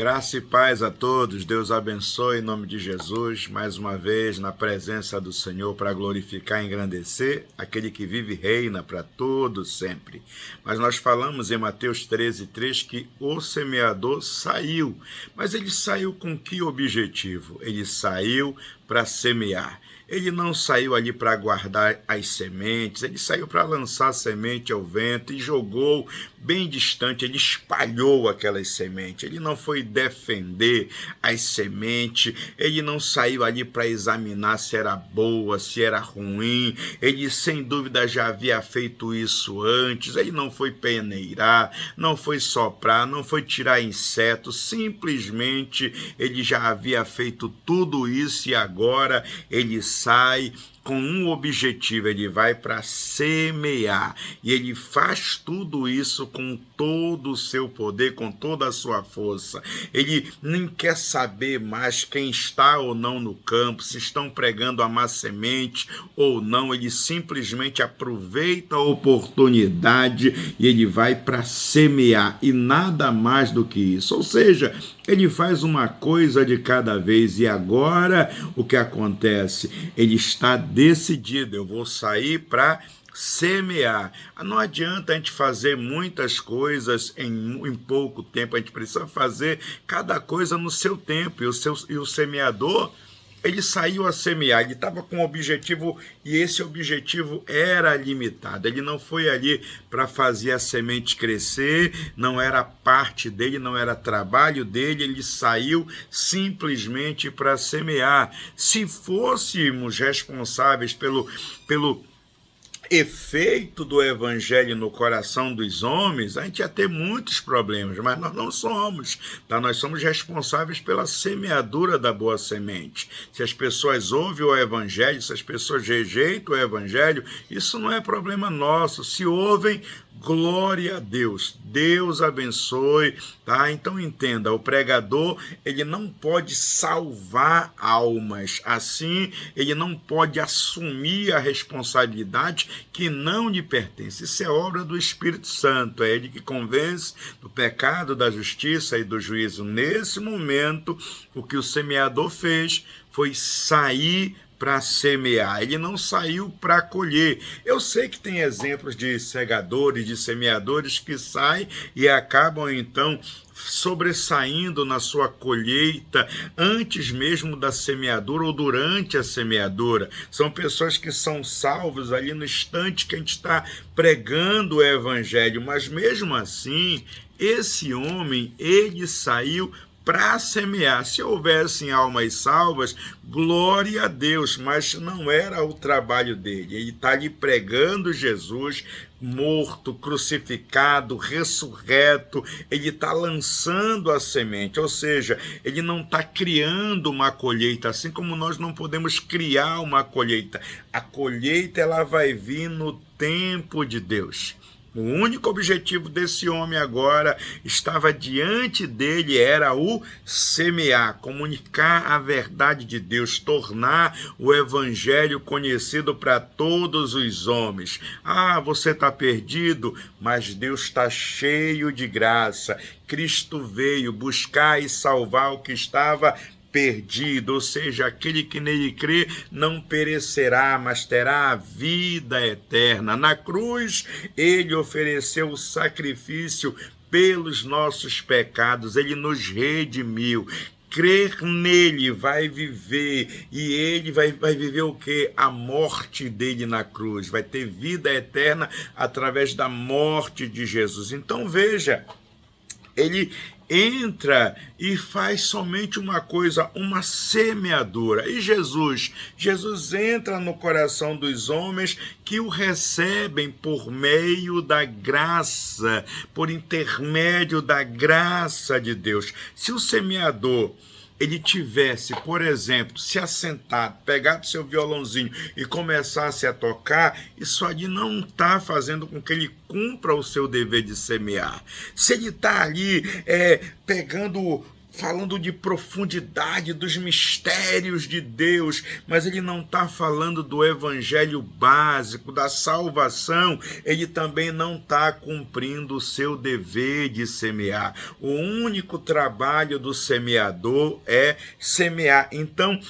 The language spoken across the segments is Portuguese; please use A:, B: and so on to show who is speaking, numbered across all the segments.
A: Graça e paz a todos, Deus abençoe em nome de Jesus, mais uma vez na presença do Senhor para glorificar e engrandecer aquele que vive e reina para todos sempre. Mas nós falamos em Mateus 13:3 que o semeador saiu, mas ele saiu com que objetivo? Ele saiu para semear. Ele não saiu ali para guardar as sementes, ele saiu para lançar a semente ao vento e jogou bem distante, ele espalhou aquelas sementes. Ele não foi defender as sementes, ele não saiu ali para examinar se era boa, se era ruim, ele sem dúvida já havia feito isso antes, ele não foi peneirar, não foi soprar, não foi tirar insetos, simplesmente ele já havia feito tudo isso e agora ele sai com um objetivo, ele vai para semear, e ele faz tudo isso com todo o seu poder, com toda a sua força. Ele nem quer saber mais quem está ou não no campo, se estão pregando a má semente ou não, ele simplesmente aproveita a oportunidade e ele vai para semear, e nada mais do que isso. Ou seja, ele faz uma coisa de cada vez, e agora o que acontece? Ele está decidido, eu vou sair para semear. Não adianta a gente fazer muitas coisas em pouco tempo, a gente precisa fazer cada coisa no seu tempo, e o semeador, ele saiu a semear, ele estava com um objetivo, e esse objetivo era limitado. Ele não foi ali para fazer a semente crescer, não era parte dele, não era trabalho dele, ele saiu simplesmente para semear. Se fôssemos responsáveis pelo efeito do evangelho no coração dos homens, a gente ia ter muitos problemas, mas nós não somos, tá? Nós somos responsáveis pela semeadura da boa semente. Se as pessoas ouvem o evangelho, se as pessoas rejeitam o evangelho, isso não é problema nosso. Se ouvem, glória a Deus, Deus abençoe, tá? Então entenda, o pregador, ele não pode salvar almas, assim, ele não pode assumir a responsabilidade que não lhe pertence. Isso é obra do Espírito Santo, é ele que convence do pecado, da justiça e do juízo. Nesse momento, o que o semeador fez foi sair para semear, ele não saiu para colher. Eu sei que tem exemplos de segadores, de semeadores que saem e acabam então sobressaindo na sua colheita antes mesmo da semeadura ou durante a semeadura. São pessoas que são salvas ali no instante que a gente está pregando o evangelho, mas mesmo assim, esse homem, ele saiu para semear. Se houvessem almas salvas, glória a Deus, mas não era o trabalho dele. Ele está ali pregando Jesus, morto, crucificado, ressurreto, ele está lançando a semente, ou seja, ele não está criando uma colheita, assim como nós não podemos criar uma colheita. A colheita, ela vai vir no tempo de Deus. O único objetivo desse homem agora estava diante dele, era o semear, comunicar a verdade de Deus, tornar o evangelho conhecido para todos os homens. Ah, você está perdido, mas Deus está cheio de graça. Cristo veio buscar e salvar o que estava perdido, ou seja, aquele que nele crê não perecerá, mas terá a vida eterna. Na cruz, ele ofereceu o sacrifício pelos nossos pecados, ele nos redimiu. Crer nele vai viver, e ele vai viver o quê? A morte dele na cruz, vai ter vida eterna através da morte de Jesus. Então veja, ele entra e faz somente uma coisa, uma semeadura. E Jesus entra no coração dos homens que o recebem por meio da graça, por intermédio da graça de Deus. Se o semeador, ele tivesse, por exemplo, se assentado, pegado seu violãozinho e começasse a tocar, isso ali não está fazendo com que ele cumpra o seu dever de semear. Se ele está ali pegando falando de profundidade dos mistérios de Deus, mas ele não está falando do evangelho básico, da salvação. Ele também não está cumprindo o seu dever de semear. O único trabalho do semeador é semear. Então,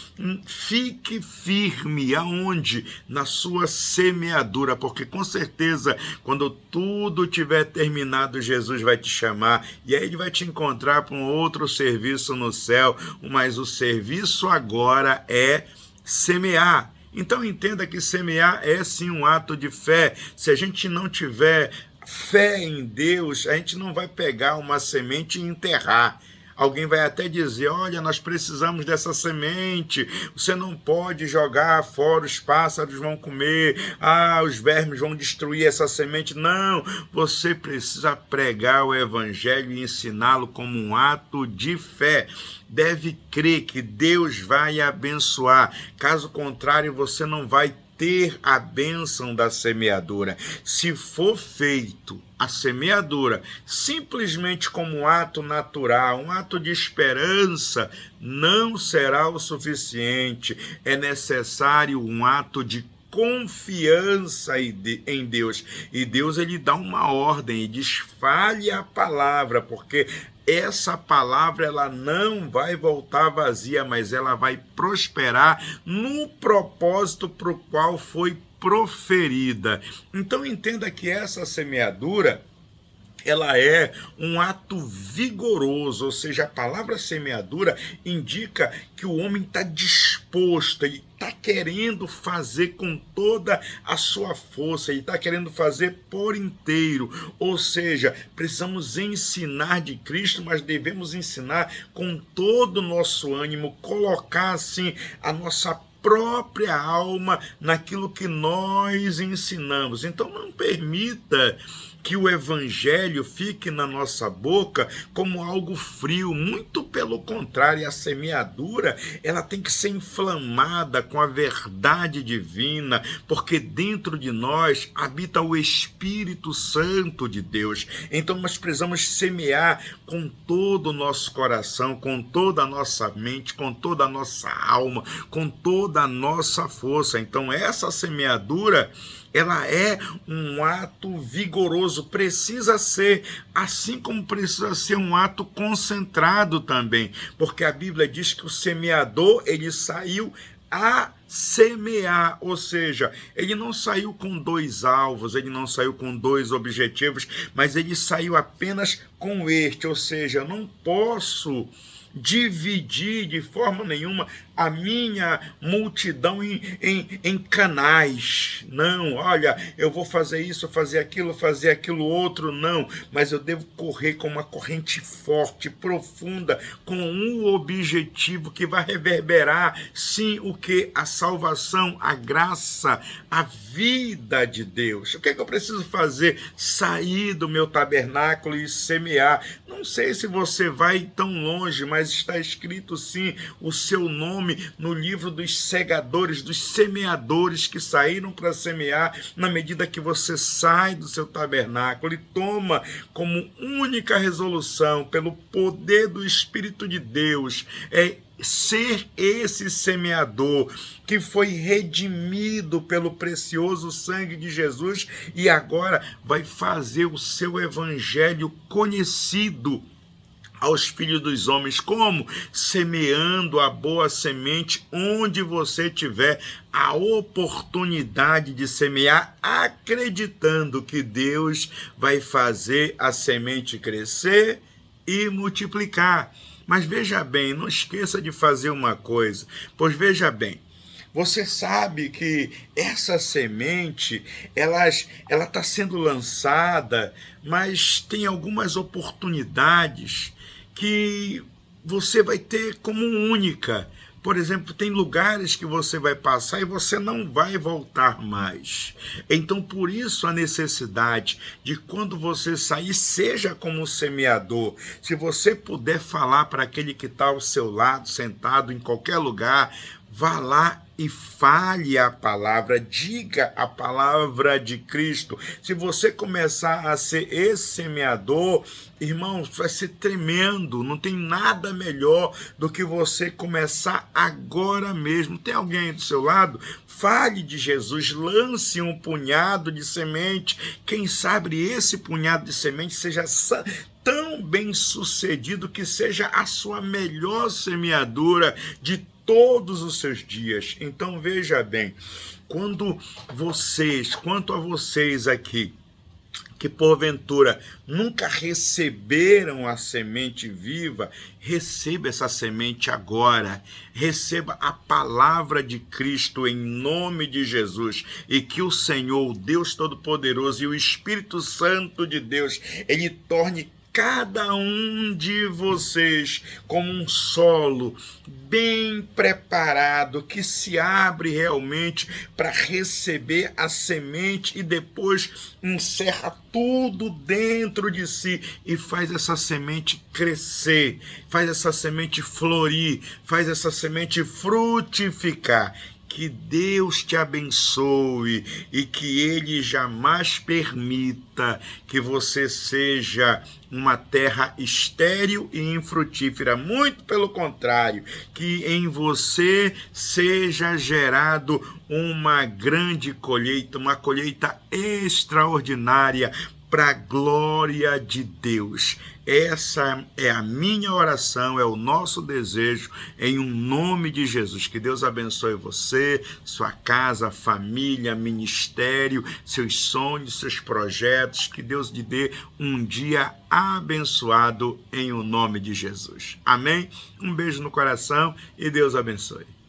A: fique firme aonde? Na sua semeadura, porque com certeza, quando tudo tiver terminado, Jesus vai te chamar e aí ele vai te encontrar para um outro serviço no céu, mas o serviço agora é semear. Então entenda que semear é sim um ato de fé. Se a gente não tiver fé em Deus, a gente não vai pegar uma semente e enterrar. Alguém vai até dizer, olha, nós precisamos dessa semente, você não pode jogar fora, os pássaros vão comer, os vermes vão destruir essa semente. Não, você precisa pregar o evangelho e ensiná-lo como um ato de fé. Deve crer que Deus vai abençoar, caso contrário você não vai ter a bênção da semeadura. Se for feito a semeadura simplesmente como um ato natural, um ato de esperança, não será o suficiente. É necessário um ato de confiança em Deus. E Deus ele dá uma ordem e diz, fale a palavra, porque essa palavra ela não vai voltar vazia, mas ela vai prosperar no propósito para o qual foi proferida. Então entenda que essa semeadura ela é um ato vigoroso, ou seja, a palavra semeadura indica que o homem está disposto, ele está querendo fazer com toda a sua força, ele está querendo fazer por inteiro, ou seja, precisamos ensinar de Cristo, mas devemos ensinar com todo o nosso ânimo, colocar assim a nossa própria alma naquilo que nós ensinamos. Então não permita que o evangelho fique na nossa boca como algo frio, muito pelo contrário, a semeadura ela tem que ser inflamada com a verdade divina, porque dentro de nós habita o Espírito Santo de Deus. Então nós precisamos semear com todo o nosso coração, com toda a nossa mente, com toda a nossa alma, com toda a nossa força. Então essa semeadura ela é um ato vigoroso, precisa ser, assim como precisa ser um ato concentrado também, porque a Bíblia diz que o semeador, ele saiu a semear, ou seja, ele não saiu com 2 alvos, ele não saiu com 2 objetivos, mas ele saiu apenas com este, ou seja, eu não posso dividir de forma nenhuma a minha multidão em canais. Não, olha, eu vou fazer isso, fazer aquilo outro, não. Mas eu devo correr com uma corrente forte, profunda, com um objetivo que vai reverberar, sim, o que? A salvação, a graça, a vida de Deus. O que é que eu preciso fazer? Sair do meu tabernáculo e semear. Não sei se você vai tão longe, mas está escrito sim o seu nome no livro dos segadores, dos semeadores que saíram para semear. Na medida que você sai do seu tabernáculo e toma como única resolução, pelo poder do Espírito de Deus, ser esse semeador que foi redimido pelo precioso sangue de Jesus e agora vai fazer o seu evangelho conhecido aos filhos dos homens. Como? Semeando a boa semente onde você tiver a oportunidade de semear, acreditando que Deus vai fazer a semente crescer e multiplicar. Mas veja bem, não esqueça de fazer uma coisa, pois veja bem, você sabe que essa semente, ela está sendo lançada, mas tem algumas oportunidades que você vai ter como única. Por exemplo, tem lugares que você vai passar e você não vai voltar mais. Então, por isso a necessidade de quando você sair, seja como semeador. Se você puder falar para aquele que está ao seu lado, sentado em qualquer lugar, vá lá e fale a palavra, diga a palavra de Cristo. Se você começar a ser esse semeador, irmãos, vai ser tremendo. Não tem nada melhor do que você começar agora mesmo. Tem alguém aí do seu lado? Fale de Jesus, lance um punhado de semente. Quem sabe esse punhado de semente seja tão bem sucedido que seja a sua melhor semeadura de todos os seus dias. Então veja bem, quanto a vocês aqui, que porventura nunca receberam a semente viva, receba essa semente agora, receba a palavra de Cristo em nome de Jesus, e que o Senhor, o Deus Todo-Poderoso e o Espírito Santo de Deus, ele torne cada um de vocês como um solo bem preparado, que se abre realmente para receber a semente e depois encerra tudo dentro de si e faz essa semente crescer, faz essa semente florir, faz essa semente frutificar. Que Deus te abençoe e que Ele jamais permita que você seja uma terra estéril e infrutífera. Muito pelo contrário, que em você seja gerado uma grande colheita, uma colheita extraordinária, para a glória de Deus. Essa é a minha oração, é o nosso desejo, em um nome de Jesus. Que Deus abençoe você, sua casa, família, ministério, seus sonhos, seus projetos. Que Deus lhe dê um dia abençoado em o nome de Jesus. Amém? Um beijo no coração e Deus abençoe.